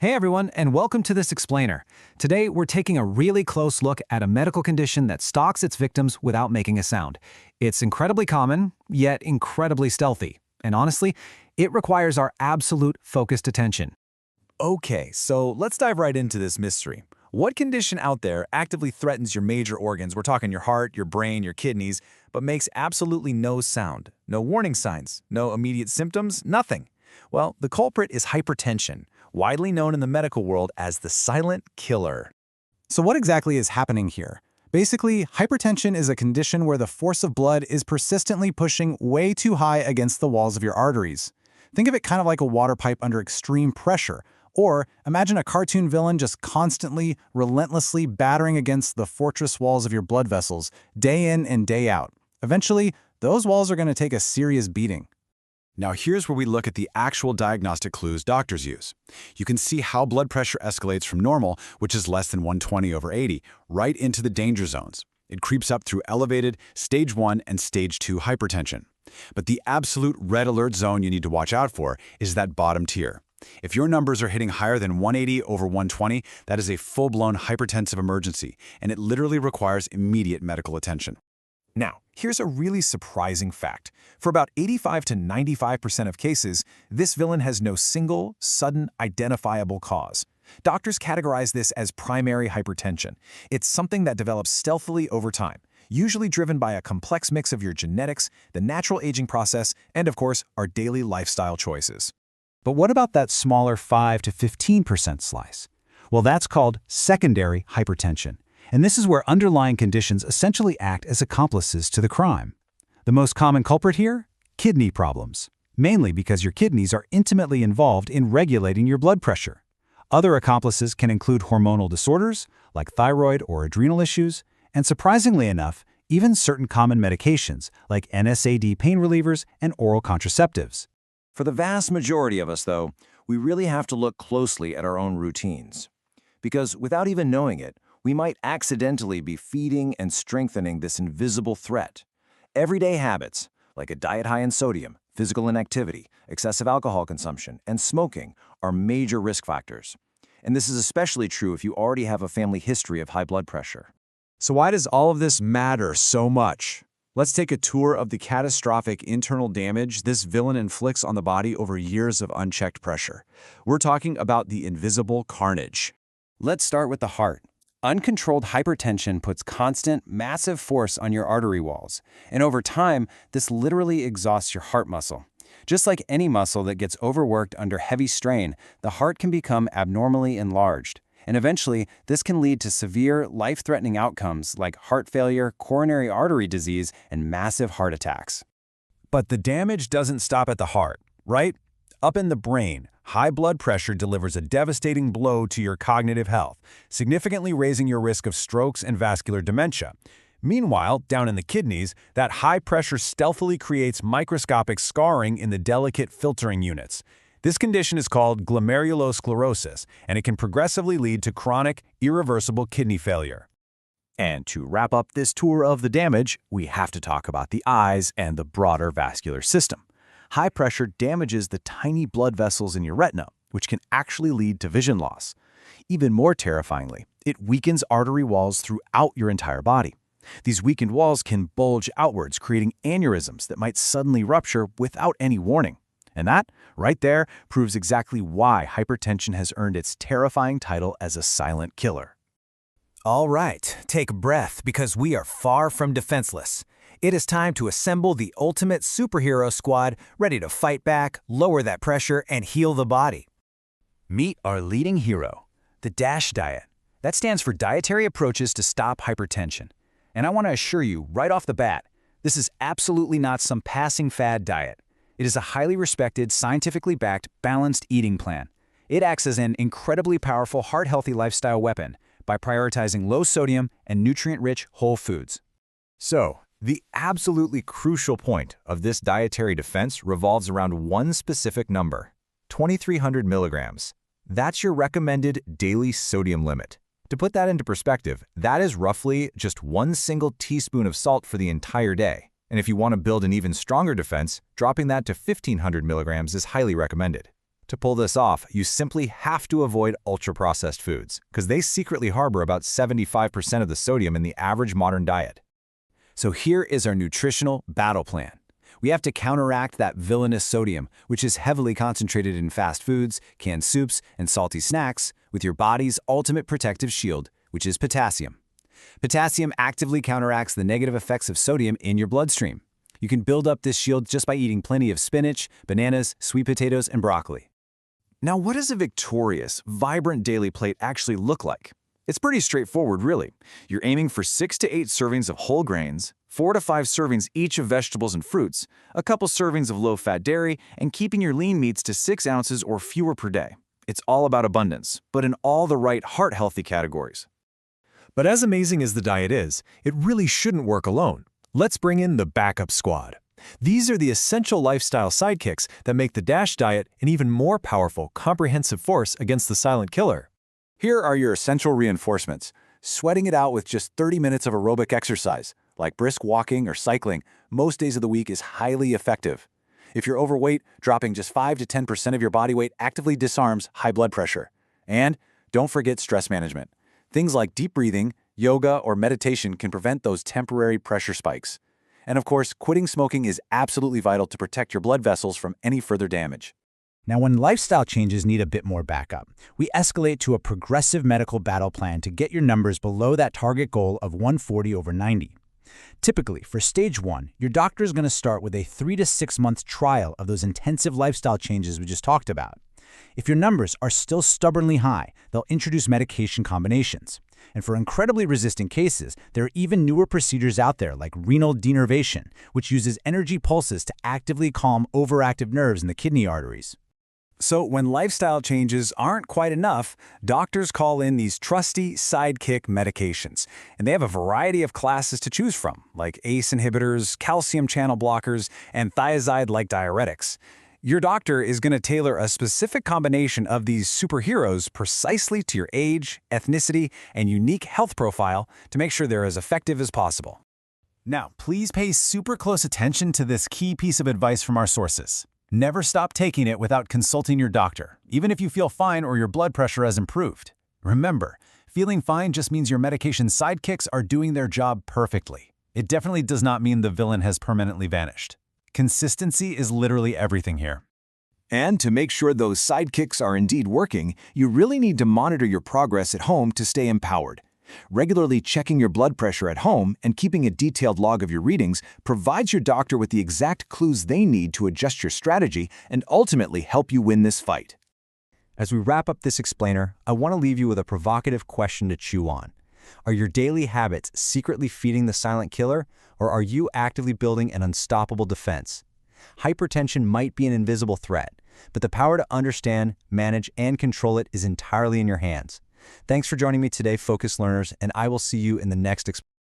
Hey everyone, and welcome to this explainer. Today, we're taking a really close look at a medical condition that stalks its victims without making a sound. It's incredibly common, yet incredibly stealthy. And honestly, it requires our absolute focused attention. Okay, so let's dive right into this mystery. What condition out there actively threatens your major organs? We're talking your heart, your brain, your kidneys, but makes absolutely no sound, no warning signs, no immediate symptoms, nothing. Well, the culprit is hypertension, widely known in the medical world as the silent killer. So what exactly is happening here? Basically, hypertension is a condition where the force of blood is persistently pushing way too high against the walls of your arteries. Think of it kind of like a water pipe under extreme pressure, or imagine a cartoon villain just constantly, relentlessly battering against the fortress walls of your blood vessels, day in and day out. Eventually, those walls are going to take a serious beating. Now here's where we look at the actual diagnostic clues doctors use. You can see how blood pressure escalates from normal, which is less than 120/80, right into the danger zones. It creeps up through elevated stage 1 and stage 2 hypertension. But the absolute red alert zone you need to watch out for is that bottom tier. If your numbers are hitting higher than 180/120, that is a full-blown hypertensive emergency, and it literally requires immediate medical attention. Now, here's a really surprising fact. For about 85 to 95% of cases, this villain has no single, sudden, identifiable cause. Doctors categorize this as primary hypertension. It's something that develops stealthily over time, usually driven by a complex mix of your genetics, the natural aging process, and of course, our daily lifestyle choices. But what about that smaller 5 to 15% slice? Well, that's called secondary hypertension. And this is where underlying conditions essentially act as accomplices to the crime. The most common culprit here? Kidney problems, mainly because your kidneys are intimately involved in regulating your blood pressure. Other accomplices can include hormonal disorders, like thyroid or adrenal issues, and surprisingly enough, even certain common medications, like NSAID pain relievers and oral contraceptives. For the vast majority of us, though, we really have to look closely at our own routines. Because without even knowing it, we might accidentally be feeding and strengthening this invisible threat. Everyday habits, like a diet high in sodium, physical inactivity, excessive alcohol consumption, and smoking, are major risk factors. And this is especially true if you already have a family history of high blood pressure. So why does all of this matter so much? Let's take a tour of the catastrophic internal damage this villain inflicts on the body over years of unchecked pressure. We're talking about the invisible carnage. Let's start with the heart. Uncontrolled hypertension puts constant, massive force on your artery walls, and over time, this literally exhausts your heart muscle. Just like any muscle that gets overworked under heavy strain, the heart can become abnormally enlarged. And eventually, this can lead to severe, life-threatening outcomes like heart failure, coronary artery disease, and massive heart attacks. But the damage doesn't stop at the heart, right? Up in the brain, high blood pressure delivers a devastating blow to your cognitive health, significantly raising your risk of strokes and vascular dementia. Meanwhile, down in the kidneys, that high pressure stealthily creates microscopic scarring in the delicate filtering units. This condition is called glomerulosclerosis, and it can progressively lead to chronic, irreversible kidney failure. And to wrap up this tour of the damage, we have to talk about the eyes and the broader vascular system. High pressure damages the tiny blood vessels in your retina, which can actually lead to vision loss. Even more terrifyingly, it weakens artery walls throughout your entire body. These weakened walls can bulge outwards, creating aneurysms that might suddenly rupture without any warning. And that, right there, proves exactly why hypertension has earned its terrifying title as a silent killer. All right, take a breath because we are far from defenseless. It is time to assemble the ultimate superhero squad ready to fight back, lower that pressure, and heal the body. Meet our leading hero, the DASH diet. That stands for Dietary Approaches to Stop Hypertension. And I want to assure you right off the bat, this is absolutely not some passing fad diet. It is a highly respected, scientifically backed, balanced eating plan. It acts as an incredibly powerful, heart-healthy lifestyle weapon by prioritizing low-sodium and nutrient-rich whole foods. So, the absolutely crucial point of this dietary defense revolves around one specific number, 2,300 milligrams. That's your recommended daily sodium limit. To put that into perspective, that is roughly just one single teaspoon of salt for the entire day. And if you want to build an even stronger defense, dropping that to 1,500 milligrams is highly recommended. To pull this off, you simply have to avoid ultra-processed foods, because they secretly harbor about 75% of the sodium in the average modern diet. So here is our nutritional battle plan. We have to counteract that villainous sodium, which is heavily concentrated in fast foods, canned soups, and salty snacks, with your body's ultimate protective shield, which is potassium. Potassium actively counteracts the negative effects of sodium in your bloodstream. You can build up this shield just by eating plenty of spinach, bananas, sweet potatoes, and broccoli. Now, what does a victorious, vibrant daily plate actually look like? It's pretty straightforward, really. You're aiming for 6 to 8 servings of whole grains, 4 to 5 servings each of vegetables and fruits, a couple servings of low-fat dairy, and keeping your lean meats to 6 ounces or fewer per day. It's all about abundance, but in all the right heart-healthy categories. But as amazing as the diet is, it really shouldn't work alone. Let's bring in the backup squad. These are the essential lifestyle sidekicks that make the DASH diet an even more powerful, comprehensive force against the silent killer. Here are your essential reinforcements. Sweating it out with just 30 minutes of aerobic exercise, like brisk walking or cycling, most days of the week is highly effective. If you're overweight, dropping just 5 to 10% of your body weight actively disarms high blood pressure. And don't forget stress management. Things like deep breathing, yoga, or meditation can prevent those temporary pressure spikes. And of course, quitting smoking is absolutely vital to protect your blood vessels from any further damage. Now, when lifestyle changes need a bit more backup, we escalate to a progressive medical battle plan to get your numbers below that target goal of 140/90. Typically, for stage 1, your doctor is going to start with a 3 to 6 month trial of those intensive lifestyle changes we just talked about. If your numbers are still stubbornly high, they'll introduce medication combinations. And for incredibly resistant cases, there are even newer procedures out there like renal denervation, which uses energy pulses to actively calm overactive nerves in the kidney arteries. So when lifestyle changes aren't quite enough, doctors call in these trusty sidekick medications. And they have a variety of classes to choose from, like ACE inhibitors, calcium channel blockers, and thiazide-like diuretics. Your doctor is going to tailor a specific combination of these superheroes precisely to your age, ethnicity, and unique health profile to make sure they're as effective as possible. Now, please pay super close attention to this key piece of advice from our sources. Never stop taking it without consulting your doctor, even if you feel fine or your blood pressure has improved. Remember, feeling fine just means your medication sidekicks are doing their job perfectly. It definitely does not mean the villain has permanently vanished. Consistency is literally everything here. And to make sure those sidekicks are indeed working, you really need to monitor your progress at home to stay empowered. Regularly checking your blood pressure at home and keeping a detailed log of your readings provides your doctor with the exact clues they need to adjust your strategy and ultimately help you win this fight. As we wrap up this explainer, I want to leave you with a provocative question to chew on. Are your daily habits secretly feeding the silent killer, or are you actively building an unstoppable defense? Hypertension might be an invisible threat, but the power to understand, manage, and control it is entirely in your hands. Thanks for joining me today, Focus Learners, and I will see you in the next explainer.